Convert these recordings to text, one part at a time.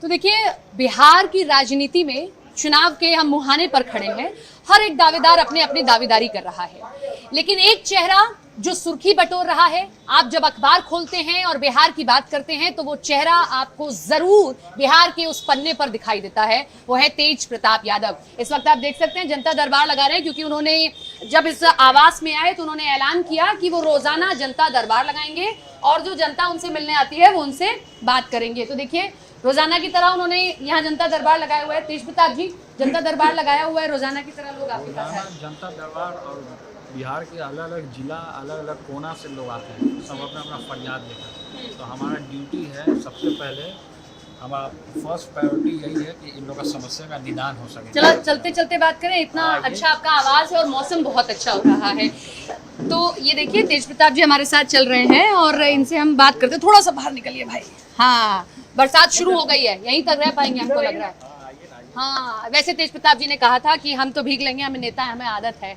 तो देखिए, बिहार की राजनीति में चुनाव के हम मुहाने पर खड़े हैं। हर एक दावेदार अपने अपनी दावेदारी कर रहा है, लेकिन एक चेहरा जो सुर्खी बटोर रहा है, आप जब अखबार खोलते हैं और बिहार की बात करते हैं तो वो चेहरा आपको जरूर बिहार के उस पन्ने पर दिखाई देता है, वो है तेज प्रताप यादव। इस वक्त आप देख सकते हैं जनता दरबार लगा रहे हैं, क्योंकि उन्होंने जब इस आवास में आए तो उन्होंने ऐलान किया कि वो रोजाना जनता दरबार लगाएंगे और जो जनता उनसे मिलने आती है वो उनसे बात करेंगे। तो देखिए, रोजाना की तरह उन्होंने यहाँ जनता दरबार लगाया हुआ है। तेज प्रताप जी, जनता दरबार लगाया हुआ है, रोजाना की तरह लोग आपके पास आए। जनता दरबार और बिहार के अलग अलग जिला, अलग अलग कोना से लोग आते हैं, सब अपना अपना फरियाद लेकर। तो हमारा ड्यूटी है, सबसे पहले हमारा फर्स्ट प्रायोरिटी यही है कि इन लोगों का समस्या का निदान हो सके। चलो चलते चलते बात करें। इतना अच्छा आपका आवाज है और मौसम बहुत अच्छा हो रहा है। तो ये देखिए, तेज प्रताप जी हमारे साथ चल रहे हैं और इनसे हम बात करते हैं। थोड़ा सा बाहर निकलिए भाई। हाँ, बरसात शुरू हो गई है, यहीं तक रह पाएंगे हमको लग रहा है। हाँ, वैसे तेज प्रताप जी ने कहा था कि हम तो भीग लेंगे, हमें नेता है, हमें आदत है।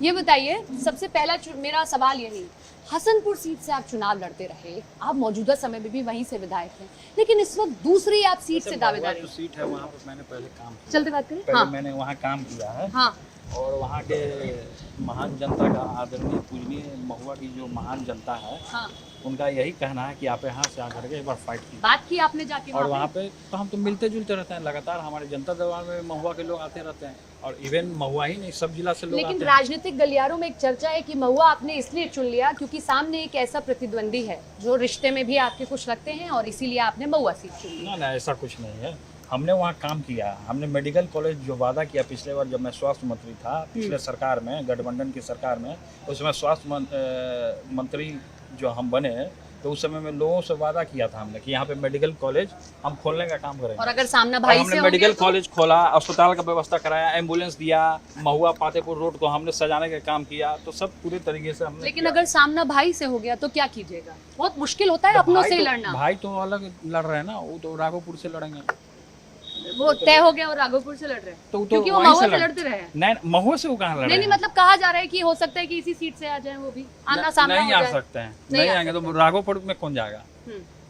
ये बताइए, सबसे पहला मेरा सवाल यही, हसनपुर सीट से आप चुनाव लड़ते रहे, आप मौजूदा समय में भी वहीं से विधायक हैं, लेकिन इस वक्त दूसरी आप सीट से दावेदार हैं। सीट है वहाँ पर मैंने पहले काम किया। चलते बात करें। पहले हाँ, मैंने वहाँ काम किया है। हाँ, और वहाँ के महान जनता का, आदरणीय पूजनीय महुआ की जो महान जनता है, हाँ, उनका यही कहना है कि आप यहाँ से आकर के एक बार फाइट कीजिए। बात की आपने जाके और वहाँ पे तो हम तो मिलते जुलते रहते हैं लगातार। हमारे जनता दरबार में महुआ के लोग आते रहते हैं, और इवन महुआ ही नहीं, सब जिला से लोग लेकिन आते हैं। राजनीतिक गलियारों में एक चर्चा है कि महुआ आपने इसलिए चुन लिया क्योंकि सामने एक ऐसा प्रतिद्वंदी है जो रिश्ते में भी आपके कुछ लगते हैं, और इसीलिए आपने महुआ सीट चुन ली। ना, ऐसा कुछ नहीं है। हमने वहाँ काम किया, हमने मेडिकल कॉलेज जो वादा किया पिछले बार जब मैं स्वास्थ्य मंत्री था, पिछले सरकार में, गठबंधन की सरकार में, उसमें स्वास्थ्य मंत्री जो हम बने, तो उस समय में लोगों से वादा किया था हमने कि यहाँ पे मेडिकल कॉलेज हम खोलने का काम करेंगे। और अगर सामना भाई हमने से मेडिकल कॉलेज खोला, अस्पताल का व्यवस्था कराया, एम्बुलेंस दिया, महुआ पातेपुर रोड को हमने सजाने का काम किया, तो सब पूरे तरीके से हमने। लेकिन अगर सामना भाई से हो गया तो क्या कीजिएगा? बहुत मुश्किल होता है अपनों से ही लड़ना। भाई तो अलग लड़ रहे हैं ना, वो तो राघोपुर से लड़ेंगे। वो तय हो गया और राघोपुर से लड़ रहे हैं, तो क्योंकि वो महुआ से लड़ते रहे हैं। नहीं, महुआ से वो कहाँ लड़ रहे नहीं, मतलब कहा जा रहा है कि हो सकता है कि इसी सीट से आ जाए, वो भी आना सामना नहीं हो आ जाए। सकते हैं, नहीं आएंगे तो राघोपुर में कौन जाएगा?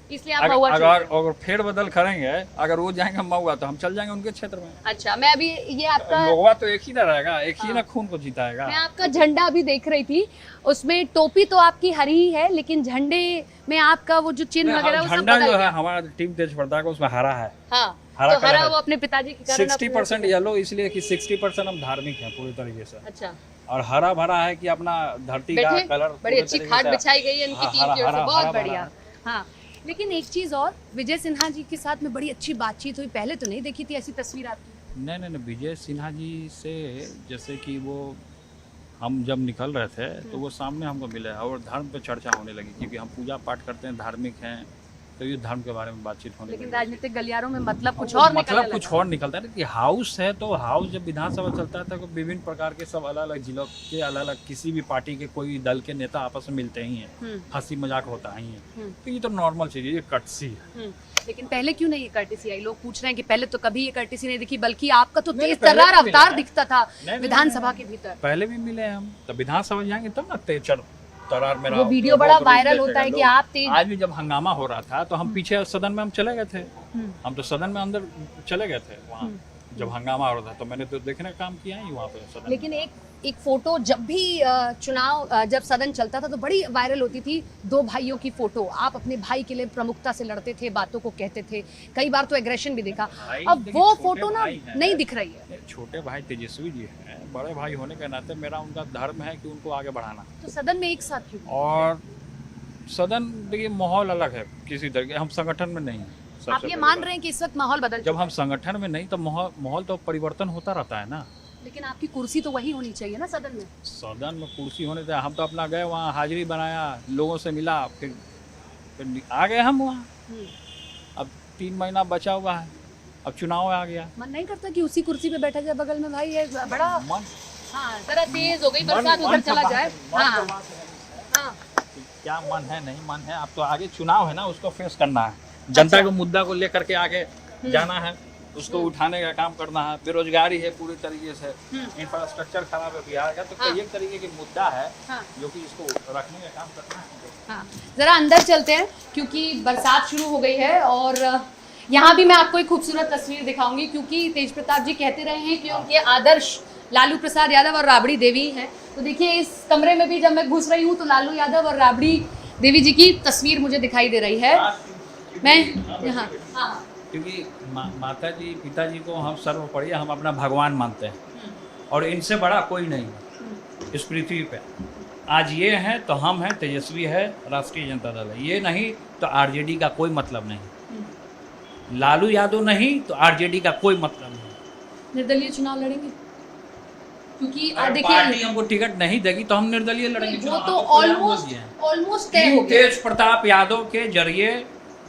इसलिए आप महुआ अगर फेर बदल करेंगे, अगर वो जाएंगे महुआ तो हम चल जाएंगे उनके क्षेत्र में। अच्छा, मैं अभी ये आपका महुआ तो एक ही ना रहेगा, एक ही ना खून को जीताएगा। मैं आपका झंडा भी देख रही थी, उसमें टोपी तो आपकी हरी ही है, लेकिन झंडे में आपका वो जो चिन्ह वगैरह वो सब झंडा बदल जो गया। है हमारा टीम तेज प्रताप का, उसमें हरा है। हाँ, हरा तो हरा कलर वो अपने पिताजी के कारण 60% येलो, इसलिए कि 60% हम धार्मिक हैं पूरी तरीके से, अच्छा, और हरा भरा है कि अपना धरती का कलर। बड़ी अच्छी खाट बिछाई गई है इनकी टीम की ओर से, बहुत बढ़िया। हाँ, लेकिन एक चीज और, विजय सिन्हा जी के साथ में बड़ी अच्छी बातचीत हुई, पहले तो नहीं देखी थी ऐसी तस्वीर आपकी। नहीं, विजय सिन्हा जी से जैसे कि वो हम जब निकल रहे थे तो वो सामने हमको मिले और धर्म पे चर्चा होने लगी, क्योंकि हम पूजा पाठ करते हैं, धार्मिक हैं, तो ये धर्म के बारे में बातचीत होने लगी। लेकिन राजनीतिक गलियारों में मतलब कुछ और मतलब कुछ और निकलता है कि हाउस है, तो हाउस जब विधानसभा चलता है तो विभिन्न प्रकार के सब अलग अलग जिलों के, अलग अलग किसी भी पार्टी के कोई दल के नेता आपस में मिलते ही हैं, हंसी मजाक होता ही है, तो ये तो नॉर्मल चीज है, ये कटसी है। लेकिन पहले क्यों नहीं ये कर्टिसी आई? लोग पूछ रहे हैं कि पहले तो कभी ये कर्टिसी नहीं दिखी, बल्कि आपका तो तेज तर्रार अवतार दिखता था विधानसभा के भीतर। पहले भी मिले हम, तब विधानसभा जाएंगे तब ना तेज तरार मेरा वो वीडियो बड़ा वायरल होता है कि आप तेज। आज भी जब हंगामा हो रहा था तो हम पीछे सदन में हम चले गए थे, हम तो सदन में अंदर चले गए थे वहाँ जब हंगामा हो रहा था, तो मैंने तो देखने का काम किया ही वहाँ पे सदन। लेकिन एक फोटो जब भी चुनाव जब सदन चलता था तो बड़ी वायरल होती थी, दो भाइयों की फोटो। आप अपने भाई के लिए प्रमुखता से लड़ते थे, बातों को कहते थे, कई बार तो एग्रेशन भी देखा। अब वो फोटो ना नहीं दिख रही है। छोटे भाई तेजस्वी जी हैं, बड़े भाई होने के नाते मेरा उनका धर्म है कि उनको आगे बढ़ाना। तो सदन में एक साथ क्यों? और सदन देखिए माहौल अलग है, किसी तरह के हम संगठन में नहीं हैं। आप ये मान रहे हैं कि इस वक्त माहौल बदल? जब हम संगठन में नहीं तो माहौल तो परिवर्तन होता रहता है ना। लेकिन आपकी कुर्सी तो वही होनी चाहिए ना सदन में। सदन में कुर्सी होने दे, हम तो अपना गए वहाँ, हाजिरी बनाया, लोगों से मिला, फिर आ गए हम वहाँ। अब 3 महीना बचा हुआ है, अब चुनाव आ गया। मन नहीं करता कि उसी कुर्सी पे बैठा जाए, बगल में भाई है बड़ा मन। हाँ, जरा तेज हो गई बरसात, उधर चला जाए। हाँ, हाँ, क्या मन है, नहीं मन है, अब तो आगे चुनाव है ना, उसको फेस करना है, जनता के मुद्दा को लेकर के आगे जाना है, उसको उठाने का काम करना है। बेरोजगारी है पूरी तरीके से, इंफ्रास्ट्रक्चर खराब है बिहार का, तो कई एक तरीके की मुद्दा है जो कि इसको रखने का काम करना है। हाँ, जरा अंदर चलते हैं क्योंकि बरसात शुरू हो गई है और यहाँ भी मैं आपको एक खूबसूरत तस्वीर दिखाऊंगी, क्योंकि तेज प्रताप जी कहते रहे हैं कि उनके आदर्श लालू प्रसाद यादव और राबड़ी देवी हैं। तो देखिए इस कमरे में भी जब मैं घुस रही हूँ तो लालू यादव और राबड़ी देवी जी की तस्वीर मुझे दिखाई दे रही है। मैं यहाँ क्योंकि माता जी पिताजी को हम सर्वोपरि हम अपना भगवान मानते हैं और इनसे बड़ा कोई नहीं है इस पृथ्वी पे। आज ये हैं तो हम हैं, तेजस्वी है, राष्ट्रीय जनता दल है। ये नहीं तो आरजेडी का कोई मतलब नहीं, लालू यादव नहीं तो आरजेडी का कोई मतलब नहीं। निर्दलीय चुनाव लड़ेंगे क्योंकि पार्टी देखिए हमको टिकट नहीं देगी तो हम निर्दलीय लड़ेंगे। वो तो ऑलमोस्ट तय हो गया। तेज प्रताप यादव के जरिए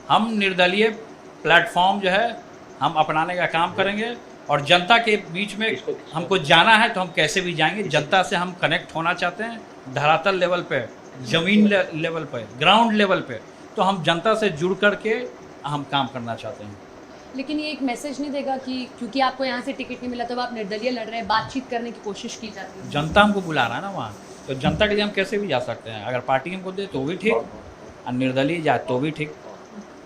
हम निर्दलीय प्लेटफॉर्म जो है हम अपनाने का काम करेंगे और जनता के बीच में हमको जाना है तो हम कैसे भी जाएंगे। जनता से हम कनेक्ट होना चाहते हैं धरातल लेवल पे, जमीन लेवल पे, ग्राउंड लेवल पे, तो हम जनता से जुड़ करके हम काम करना चाहते हैं। लेकिन ये एक मैसेज नहीं देगा कि क्योंकि आपको यहाँ से टिकट नहीं मिला तो आप निर्दलीय लड़ रहे हैं, बातचीत करने की कोशिश की जाती है। जनता हमको बुला रहा है ना वहाँ, तो जनता के लिए हम कैसे भी जा सकते हैं। अगर पार्टी हमको दे तो भी ठीक और निर्दलीय जाए तो भी ठीक।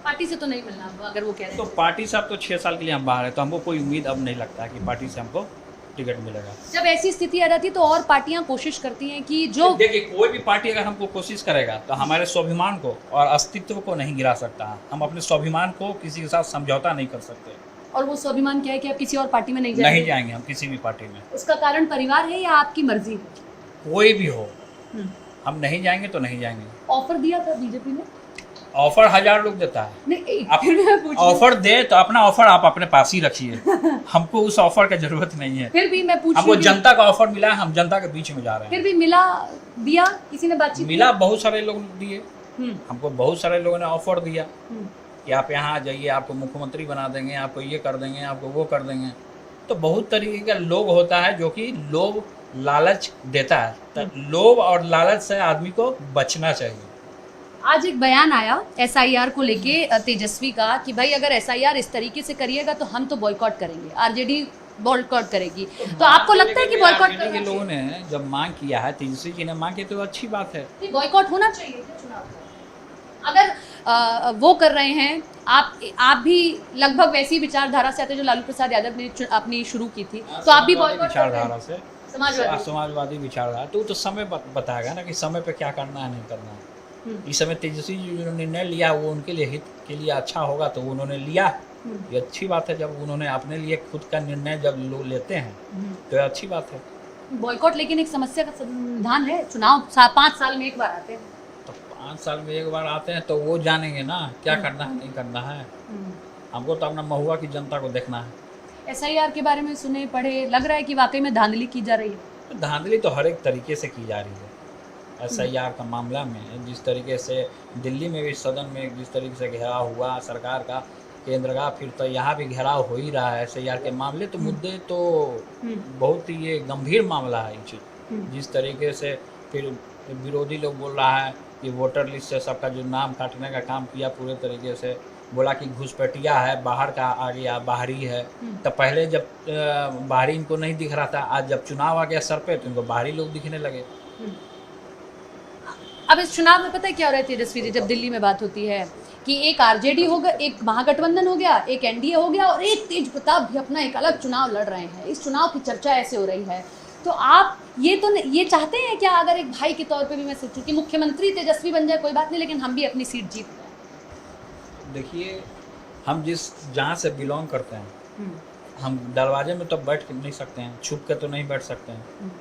पार्टी से तो नहीं मिलना आपको, अगर वो कह रहे हैं तो पार्टी से अब तो 6 साल के लिए हम बाहर है तो हमको कोई उम्मीद अब नहीं लगता है कि पार्टी से हमको टिकट मिलेगा। जब ऐसी स्थिति आ जाती है तो और पार्टियां कोशिश करती हैं कि जो देखिए कोई भी पार्टी अगर हमको कोशिश करेगा तो हमारे स्वाभिमान को और अस्तित्व को नहीं गिरा सकता। हम अपने स्वाभिमान को किसी के साथ समझौता नहीं कर सकते। और वो स्वाभिमान क्या है कि आप किसी और पार्टी में नहीं जाएंगे हम किसी भी पार्टी में। उसका कारण परिवार है या आपकी मर्जी है? कोई भी हो, हम नहीं जाएंगे तो नहीं जाएंगे। ऑफर दिया था बीजेपी ने? ऑफर 1000 लोग देता है। नहीं, ऑफर दे तो अपना ऑफर आप अपने पास ही रखिए। हमको उस ऑफर की जरूरत नहीं है। फिर भी मैं पूछ हमको जनता का ऑफर मिला है, हम जनता के बीच में जा रहे हैं। फिर भी मिला दिया किसी ने बातचीत मिला, बहुत सारे लोग दिए हमको, बहुत सारे लोगों ने ऑफर दिया कि आप यहाँ आ जाइए, आपको मुख्यमंत्री बना देंगे, आपको ये कर देंगे, आपको वो कर देंगे। तो बहुत तरीके का लोभ होता है जो कि लोभ लालच देता है। तो लोभ और लालच से आदमी को बचना चाहिए। आज एक बयान आया एसआईआर को लेके तेजस्वी का कि भाई अगर एसआईआर इस तरीके से करिएगा तो हम तो बॉयकॉट करेंगे, आरजेडी बॉयकॉट करेगी। तो आपको लगता है कि बॉयकॉट के लोगों ने जब मांग किया है, तेजस्वी जी ने मांग की तो अच्छी बात है। बॉयकॉट होना चाहिए चुनाव का। अगर वो कर रहे हैं, आप भी लगभग वैसी विचारधारा से आते जो लालू प्रसाद यादव ने अपनी शुरू की थी, तो आप भी बॉयकॉट विचारधारा से, समाजवादी विचारधारा तो समय बताएगा ना कि समय पे क्या करना है नहीं करना है। इस समय तेजस्वी जी जो निर्णय लिया वो उनके लिए हित के लिए अच्छा होगा तो उन्होंने लिया, ये अच्छी बात है। जब उन्होंने अपने लिए खुद का निर्णय जब लोग लेते हैं तो ये अच्छी बात है। बॉयकॉट लेकिन एक समस्या का समाधान है। चुनाव 5 साल में एक बार आते हैं, तो 5 साल में एक बार आते हैं तो वो जानेंगे ना क्या करना है नहीं करना है। हमको तो अपना महुआ की जनता को देखना है। एसआईआर के बारे में सुने पढ़े, लग रहा है कि वाकई में धांधली की जा रही है। धांधली तो हर एक तरीके से की जा रही है। एसआईआर का मामला में जिस तरीके से दिल्ली में भी सदन में जिस तरीके से घेराव हुआ सरकार का, केंद्र का, फिर तो यहाँ भी घेराव हो ही रहा है एसआईआर के मामले। तो मुद्दे तो बहुत ही ये गंभीर मामला है। जिस तरीके से फिर विरोधी लोग बोल रहा है कि वोटर लिस्ट से सबका जो नाम काटने का काम किया पूरे तरीके से, बोला कि घुसपैठिया है, बाहर का आ गया, बाहरी है। तो पहले जब बाहरी इनको नहीं दिख रहा था, आज जब चुनाव आ गया सर पे तो इनको बाहरी लोग दिखने लगे। अब इस चुनाव में पता है क्या हो रहा है तेजस्वी जी, जब दिल्ली में बात होती है कि एक आरजेडी हो गया, एक महागठबंधन हो गया, एक एनडीए हो गया और एक तेज प्रताप भी अपना एक अलग चुनाव लड़ रहे हैं। इस चुनाव की चर्चा ऐसे हो रही है, तो आप ये चाहते हैं क्या, अगर एक भाई के तौर पे भी मैं सोचूं कि मुख्यमंत्री तेजस्वी बन जाए कोई बात नहीं, लेकिन हम भी अपनी सीट जीत जाए? देखिए हम जहाँ से बिलोंग करते हैं, हम दरवाजे में तो बैठ नहीं सकते हैं, छुप के तो नहीं बैठ सकते हैं।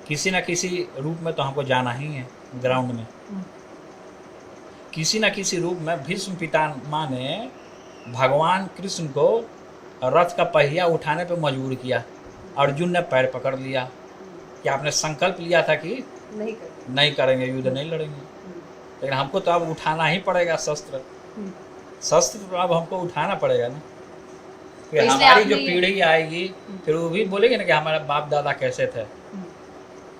किसी न किसी रूप में तो हमको जाना ही है ग्राउंड में। किसी न किसी रूप में भीष्म पितामह ने भगवान कृष्ण को रथ का पहिया उठाने पर मजबूर किया, अर्जुन ने पैर पकड़ लिया कि आपने संकल्प लिया था कि नहीं करेंगे, युद्ध नहीं लड़ेंगे। लेकिन हमको तो अब उठाना ही पड़ेगा शस्त्र तो अब हमको उठाना पड़ेगा ना। फिर हमारी जो पीढ़ी आएगी फिर वो भी बोलेगी ना कि हमारे बाप दादा कैसे थे,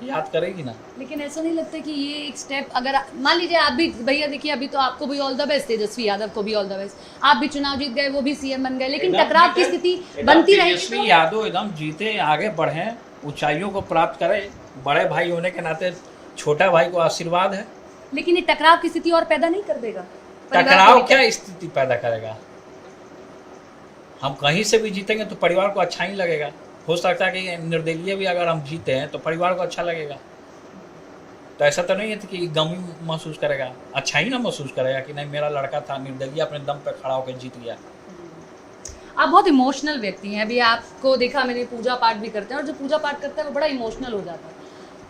याद करेगी ना। लेकिन ऐसा नहीं लगता कि ये एक स्टेप, अगर मान लीजिए आप भी, भैया देखिए अभी तो आपको भी all the best, Tejashwi Yadav को भी ऑल द बेस्ट, आप भी चुनाव जीत गए, वो भी सीएम बन गए, लेकिन टकराव की स्थिति बनती रहेगी। तेजस्वी यादव एकदम जीते, आगे बढ़े, ऊंचाइयों को प्राप्त करे। बड़े भाई होने के नाते छोटा भाई को आशीर्वाद है। लेकिन ये टकराव की स्थिति और पैदा नहीं कर देगा? टकराव क्या स्थिति पैदा करेगा? हम कहीं से भी जीतेंगे तो परिवार को अच्छा ही लगेगा। हो सकता है कि निर्दलीय भी अगर हम जीते हैं तो परिवार को अच्छा लगेगा। तो ऐसा तो नहीं है कि गम ही महसूस करेगा, अच्छा ही ना महसूस करेगा कि नहीं मेरा लड़का था निर्दलीय अपने दम पर खड़ा होकर जीत गया। आप बहुत इमोशनल व्यक्ति हैं। अभी आपको देखा मैंने, पूजा पाठ भी करते हैं, और जो पूजा पाठ करता है वो बड़ा इमोशनल हो जाता है।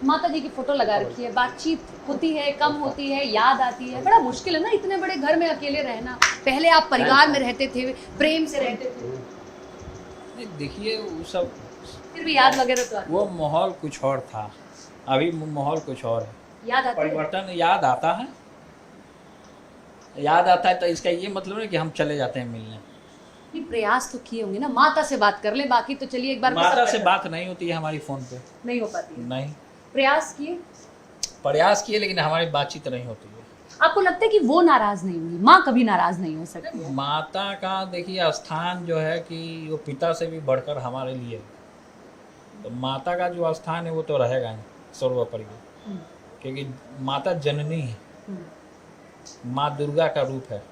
माता जी की फोटो लगा रखी है, बातचीत होती है, कम होती है, याद आती है। बड़ा मुश्किल है ना इतने बड़े घर में अकेले रहना। पहले आप परिवार में रहते थे, प्रेम से रहते थे। नहीं देखिए वो सब फिर भी याद वगैरह तो आती वो माहौल कुछ और था, अभी माहौल कुछ और है। है। याद आती है। परिवर्तन याद आता है, याद आता है तो इसका ये मतलब नहीं कि हम चले जाते हैं मिलने। नहीं, प्रयास तो किए होंगे ना, माता से बात कर ले, बाकी तो चलिए एक बार माता से बात नहीं होती है हमारी फोन पे, नहीं हो पाती है। नहीं। प्रयास किए, प्रयास किए लेकिन हमारी बातचीत नहीं होती है। आपको लगता है कि वो नाराज नहीं होंगी, माँ कभी नाराज नहीं हो सकती है? माता का देखिए स्थान जो है कि वो पिता से भी बढ़कर हमारे लिए, तो माता का जो स्थान है वो तो रहेगा ही सर्वोपरि, क्योंकि माता जननी है, माँ दुर्गा का रूप है,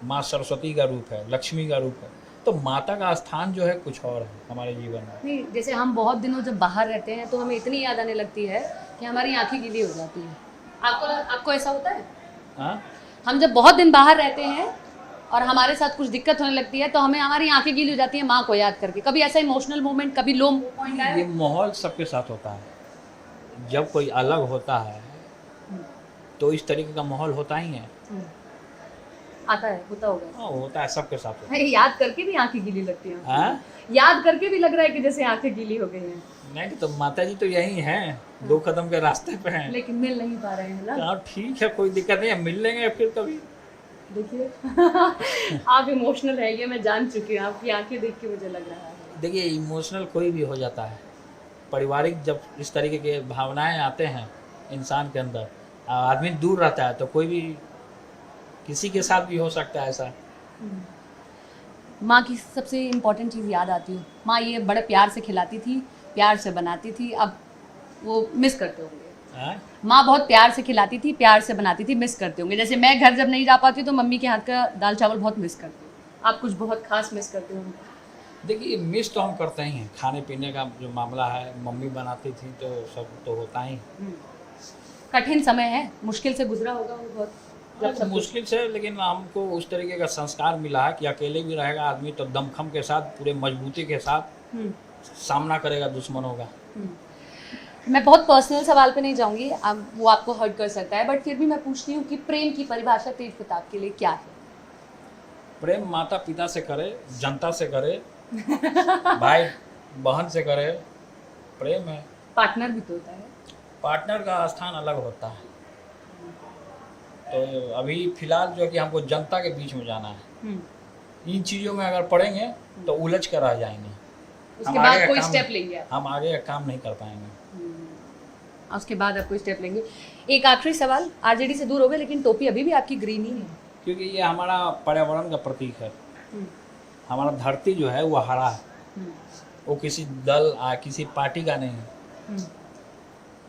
माँ सरस्वती का रूप है, लक्ष्मी का रूप है। तो माता का स्थान जो है कुछ और है हमारे जीवन में। नहीं, जैसे हम बहुत दिनों जब बाहर रहते हैं तो हमें इतनी याद आने लगती है कि हमारी आंखें गीली हो जाती हैं। आपको ऐसा होता है? हाँ, हम जब बहुत दिन बाहर रहते हैं और हमारे साथ कुछ दिक्कत होने लगती है तो हमें हमारी आंखें गीली हो जाती हैं माँ को याद करके। कभी ऐसा इमोशनल मोमेंट, कभी लो पॉइंट आया? ये माहौल सबके साथ होता है। जब कोई अलग होता है तो इस तरीके का माहौल होता ही है। आता है, होता होगा। हाँ, होता है, सबके साथ होता है। याद करके भी आंखें गीली लगती हैं। है। याद करके भी लग रहा है कि जैसे आंखें गीली हो गई हैं। नहीं तो माता जी तो यही हैं, 2 कदम के रास्ते पे हैं। लेकिन मिल नहीं पा रहे हैं ना। हाँ ठीक है, कोई दिक्कत नहीं है, मिल लेंगे फिर कभी। देखिए आप इमोशनल है, ये मैं जान चुकी हूँ, आपकी आंखें देख के मुझे लग रहा है। देखिए इमोशनल कोई भी हो जाता है, पारिवारिक जब इस तरीके के भावनाएं आते हैं इंसान के अंदर, आदमी दूर रहता है तो कोई भी किसी के साथ भी हो सकता है ऐसा। माँ की सबसे इम्पोर्टेंट चीज़ याद आती है। माँ ये बड़े प्यार से खिलाती थी, प्यार से बनाती थी, अब वो मिस करते होंगे। हाँ? माँ बहुत प्यार से खिलाती थी, प्यार से बनाती थी, मिस करते होंगे। जैसे मैं घर जब नहीं जा पाती तो मम्मी के हाथ का दाल चावल बहुत मिस करती हूँ। आप कुछ बहुत खास मिस करते होंगे? देखिए मिस तो हम करते ही हैं, खाने पीने का जो मामला है मम्मी बनाती थी तो सब तो होता ही। कठिन समय है, मुश्किल से गुजरा होगा वो बहुत। तो मुश्किल से, लेकिन हमको उस तरीके का संस्कार मिला है कि अकेले भी रहेगा आदमी तो दमखम के साथ, पूरे मजबूती के साथ सामना करेगा दुश्मनों का। मैं बहुत पर्सनल सवाल पे नहीं जाऊंगी, वो आपको हर्ट कर सकता है, बट फिर भी मैं पूछती हूँ कि प्रेम की परिभाषा तेज प्रताप के लिए क्या है? प्रेम माता पिता से करे, जनता से करे, भाई बहन से करे, प्रेम है। पार्टनर भी तो होता है। पार्टनर का स्थान अलग होता है। तो अभी फिलहाल जो कि हमको जनता के बीच में जाना है, इन चीज़ों में अगर पढ़ेंगे तो उलझ कर रह जाएंगे। उसके बाद कोई स्टेप लेंगे, हम आगे काम नहीं कर पाएंगे। उसके बाद आप कोई स्टेप लेंगे। एक आखिरी सवाल, आरजेडी से दूर हो गए लेकिन टोपी अभी भी आपकी ग्रीन ही है, क्योंकि ये हमारा पर्यावरण का प्रतीक है। हमारा धरती जो है वो हरा है, वो किसी दल किसी पार्टी का नहीं है,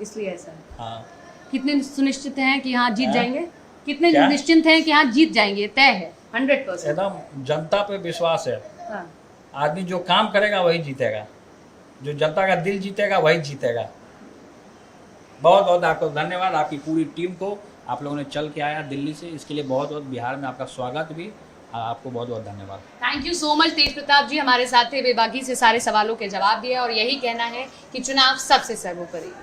इसलिए ऐसा है। हाँ। कितने सुनिश्चित हैं कि हाँ जीत जाएंगे? कितने निश्चिंत हैं कि हाँ जीत जाएंगे? तय है 100%? एकदम जनता पे विश्वास है। हाँ। आदमी जो काम करेगा वही जीतेगा, जो जनता का दिल जीतेगा वही जीतेगा। बहुत बहुत आपको धन्यवाद, आपकी पूरी टीम को। आप लोगों ने चल के आया दिल्ली से, इसके लिए बहुत बहुत बिहार में आपका स्वागत भी। आपको बहुत बहुत धन्यवाद। थैंक यू सो मच तेज प्रताप जी, हमारे साथ थे, बेबाकी से सारे सवालों के जवाब दिए और यही कहना है कि चुनाव सबसे सर्वोपरि।